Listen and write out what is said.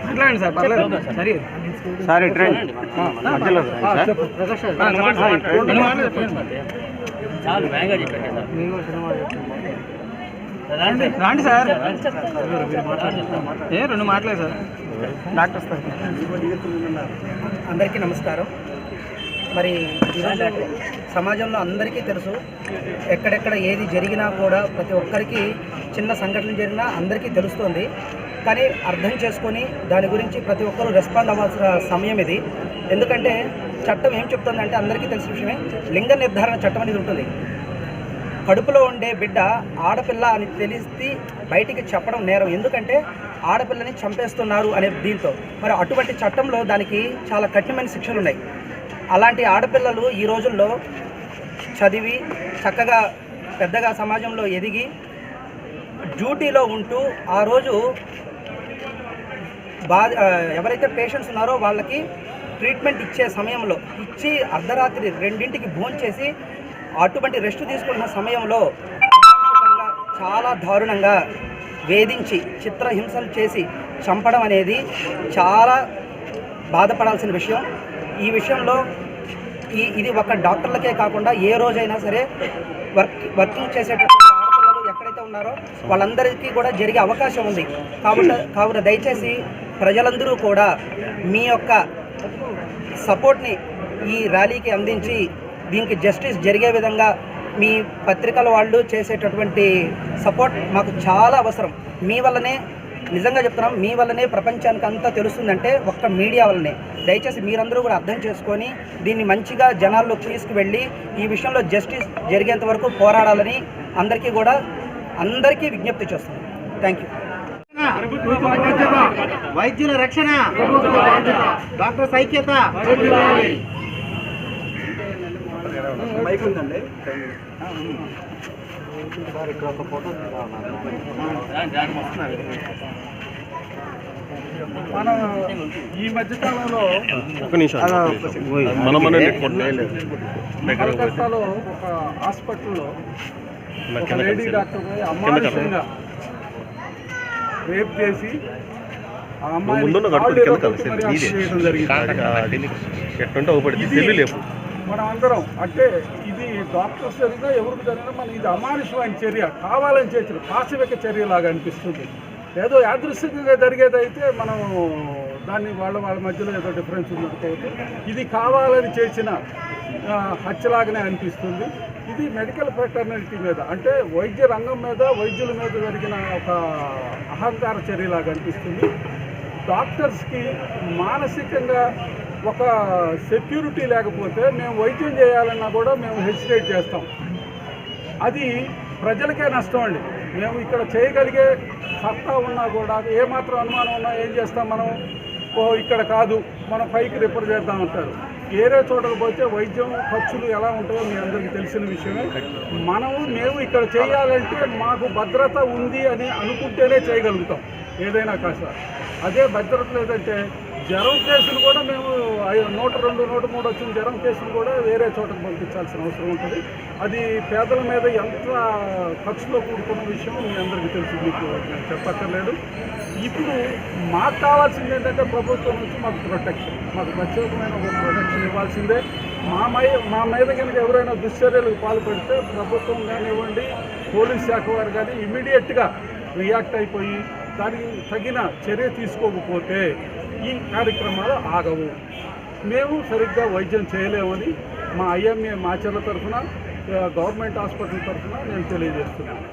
మాట్లాడండి సార్, పర్లేదు. Sir train రాండి సార్, రెండు మాటలే సార్. డాక్టర్ సార్ అందరికీ నమస్కారం. మరి ఈరోజు సమాజంలో అందరికీ తెలుసు, ఎక్కడెక్కడ ఏది జరిగినా కూడా ప్రతి ఒక్కరికి చిన్న సంఘటన జరిగినా అందరికీ తెలుస్తుంది. కానీ అర్థం చేసుకొని దాని గురించి ప్రతి ఒక్కరూ రెస్పాండ్ అవ్వాల్సిన సమయం ఇది. ఎందుకంటే చట్టం ఏం చెప్తుందంటే అందరికీ తెలిసిన విషయమే, లింగ నిర్ధారణ చట్టం అనేది ఉంటుంది. కడుపులో ఉండే బిడ్డ ఆడపిల్ల అని తెలిసి బయటికి చెప్పడం నేరం, ఎందుకంటే ఆడపిల్లని చంపేస్తున్నారు అనే దీంతో. మరి అటువంటి చట్టంలో దానికి చాలా కఠినమైన శిక్షలు ఉన్నాయి. అలాంటి ఆడపిల్లలు ఈ రోజుల్లో చదివి చక్కగా పెద్దగా సమాజంలో ఎదిగి డ్యూటీలో ఉంటూ ఆ రోజు ఎవరైతే పేషెంట్స్ ఉన్నారో వాళ్ళకి ట్రీట్మెంట్ ఇచ్చే సమయంలో ఇచ్చి అర్ధరాత్రి 2ంటికి భోంచేసి అటువంటి రెస్ట్ తీసుకున్న సమయంలో చాలా దారుణంగా వేధించి చిత్రహింసలు చేసి చంపడం అనేది చాలా బాధపడాల్సిన విషయం. ఈ విషయంలో ఇది ఒక డాక్టర్లకే కాకుండా ఏ రోజైనా సరే వర్కింగ్ చేసేటటువంటి ఆడపిల్లలు ఎక్కడైతే ఉన్నారో వాళ్ళందరికీ కూడా జరిగే అవకాశం ఉంది. కావున దయచేసి ప్రజలందరూ కూడా మీ యొక్క సపోర్ట్ని ఈ ర్యాలీకి అందించి దీనికి జస్టిస్ జరిగే విధంగా మీ పత్రికల వాళ్ళు చేసేటటువంటి సపోర్ట్ మాకు చాలా అవసరం. మీ వల్లనే, నిజంగా చెప్తున్నాం, మీ వల్లనే ప్రపంచానికి అంతా తెలుస్తుందంటే ఒక్క మీడియా వల్లనే. దయచేసి మీరందరూ కూడా అర్థం చేసుకొని దీన్ని మంచిగా జనాల్లోకి తీసుకువెళ్ళి ఈ విషయంలో జస్టిస్ జరిగేంత వరకు పోరాడాలని అందరికీ విజ్ఞప్తి చేస్తున్నాం. Thank you. వైద్యుల రక్షణ, డాక్టర్ ఐక్యత. మనం ఈ మధ్యకాలంలో కలకత్తాలో ఒక హాస్పిటల్లో ఒక లేడీ డాక్టర్ పోయి అమానుషంగా రేప్ చేసి ఆ అమ్మాయిని చేయడం జరిగింది. మనం అందరం అంటే ఇది డాక్టర్స్ జరిగినా ఎవరికి జరిగినా మన ఇది అమానుషమైన చర్య, కావాలని చేసిన పాశవిక చర్యలాగా అనిపిస్తుంది. ఏదో యాదృశ్చికంగా జరిగేదైతే మనం దాన్ని వాళ్ళ మధ్యలో ఏదో డిఫరెన్స్ ఉండకపోతే ఇది కావాలని చేసిన హత్యలాగానే అనిపిస్తుంది. ఇది మెడికల్ ఫ్రెటర్నిటీ మీద, అంటే వైద్య రంగం మీద, వైద్యుల మీద జరిగిన ఒక అహంకార చర్యలాగా అనిపిస్తుంది. డాక్టర్స్కి మానసికంగా ఒక సెక్యూరిటీ లేకపోతే మేము వైద్యం చేయాలన్నా కూడా మేము హెసిటేట్ చేస్తాం. అది ప్రజలకే నష్టం అండి. మేము ఇక్కడ చేయగలిగే సత్తా ఉన్నా కూడా ఏమాత్రం అనుమానం ఉన్నా ఏం చేస్తాం మనం, ఇక్కడ కాదు మనం పైకి రిఫర్ చేద్దామంటారు. వేరే చోటకు పోతే వైద్యం ఖర్చులు ఎలా ఉంటాయో మీ అందరికీ తెలిసిన విషయమే. మేము ఇక్కడ చేయాలంటే మాకు భద్రత ఉంది అని అనుకుంటేనే చేయగలుగుతాం ఏదైనా కాస్త. అదే భద్రత లేదంటే జ్వరం కేసులు కూడా మేము 102, 103 వచ్చిన జ్వరం కేసులు కూడా వేరే చోటకు పంపించాల్సిన అవసరం ఉంటుంది. అది పేదల మీద ఎంత ఖర్చులో కూడుకున్న విషయం మీ అందరికీ తెలుసు, మీకు నేను చెప్పక్కర్లేదు. ఇప్పుడు మాకు కావాల్సింది ఏంటంటే ప్రభుత్వం నుంచి మాకు ప్రొటెక్షన్, మాకు ప్రత్యేకమైన ఒక ప్రొటెక్షన్ ఇవ్వాల్సిందే. మా మీద కనుక ఎవరైనా దుశ్చర్యలకు పాల్పడితే ప్రభుత్వం కానివ్వండి, పోలీస్ శాఖ వారు కానీ ఇమీడియట్గా రియాక్ట్ అయిపోయి దానికి తగిన చర్య తీసుకోకపోతే ఈ కార్యక్రమాలు ఆగవు. మేము సరిగ్గా వైద్యం చేయలేమని మా IMA మాచర్ల తరఫున, గవర్నమెంట్ హాస్పిటల్ తరఫున నేను తెలియజేస్తున్నాను.